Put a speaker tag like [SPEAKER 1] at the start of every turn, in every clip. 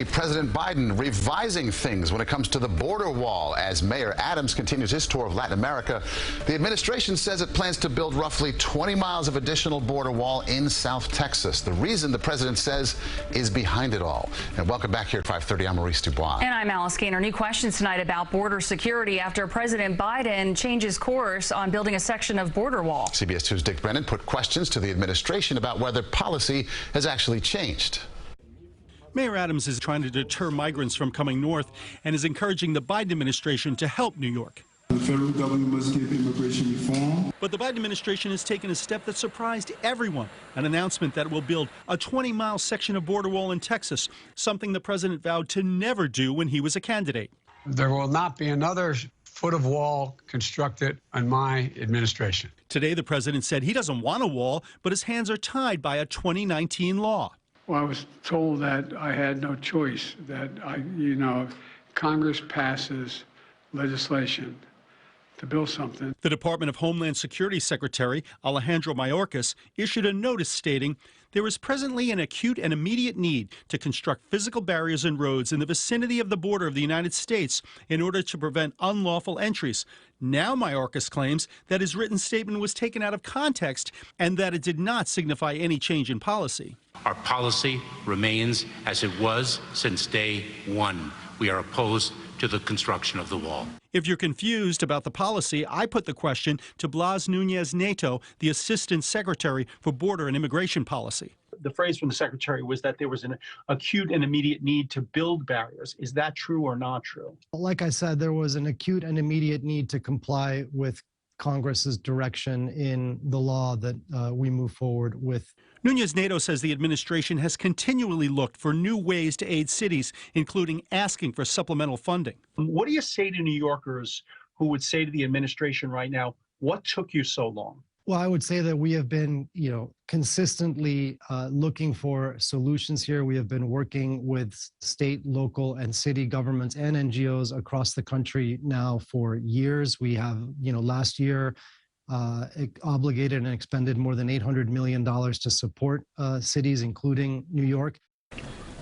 [SPEAKER 1] President Biden revising things when it comes to the border wall as Mayor Adams continues his tour of Latin America. The administration says it plans to build roughly 20 miles of additional border wall in South Texas. The reason the president says is behind it all. And welcome back here at 5:30. I'm Maurice Dubois.
[SPEAKER 2] And I'm Alice Gaynor. New questions tonight about border security after President Biden changes course on building a section of border wall.
[SPEAKER 1] CBS 2's Dick Brennan put questions to the administration about whether policy has actually changed.
[SPEAKER 3] Mayor Adams is trying to deter migrants from coming north and is encouraging the Biden administration to help New York.
[SPEAKER 4] The federal government must give immigration reform.
[SPEAKER 3] But the Biden administration has taken a step that surprised everyone, an announcement that it will build a 20-mile section of border wall in Texas, something the president vowed to never do when he was a candidate.
[SPEAKER 5] There will not be another foot of wall constructed on my administration.
[SPEAKER 3] Today, the president said he doesn't want a wall, but his hands are tied by a 2019 law.
[SPEAKER 6] Well, I was told that I had no choice, that Congress passes legislation to build something.
[SPEAKER 3] The Department of Homeland Security Secretary Alejandro Mayorkas issued a notice stating there is presently an acute and immediate need to construct physical barriers and roads in the vicinity of the border of the United States in order to prevent unlawful entries. Now Mayorkas claims that his written statement was taken out of context and that it did not signify any change in policy.
[SPEAKER 7] Our policy remains as it was since day one. We are opposed to the construction of the wall.
[SPEAKER 3] If you're confused about the policy, I put the question to Blas Nunez Neto, the Assistant Secretary for Border and Immigration Policy.
[SPEAKER 8] The phrase from the Secretary was that there was an acute and immediate need to build barriers. Is that true or not true?
[SPEAKER 9] Like I said, there was an acute and immediate need to comply with Congress's direction in the law that we move forward with.
[SPEAKER 3] Nunez Neto says the administration has continually looked for new ways to aid cities, including asking for supplemental funding.
[SPEAKER 8] What do you say to New Yorkers who would say to the administration right now, what took you so long?
[SPEAKER 9] Well, I would say that we have been, consistently looking for solutions here. We have been working with state, local, and city governments and NGOs across the country now for years. We have, last year, obligated and expended more than $800 million to support cities, including New York.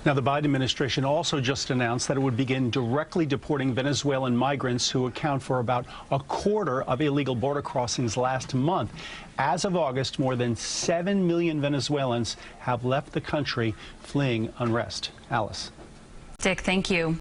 [SPEAKER 8] Now, the Biden administration also just announced that it would begin directly deporting Venezuelan migrants who account for about a quarter of illegal border crossings last month. As of August, more than 7 million Venezuelans have left the country fleeing unrest. Alice.
[SPEAKER 2] Dick, thank you.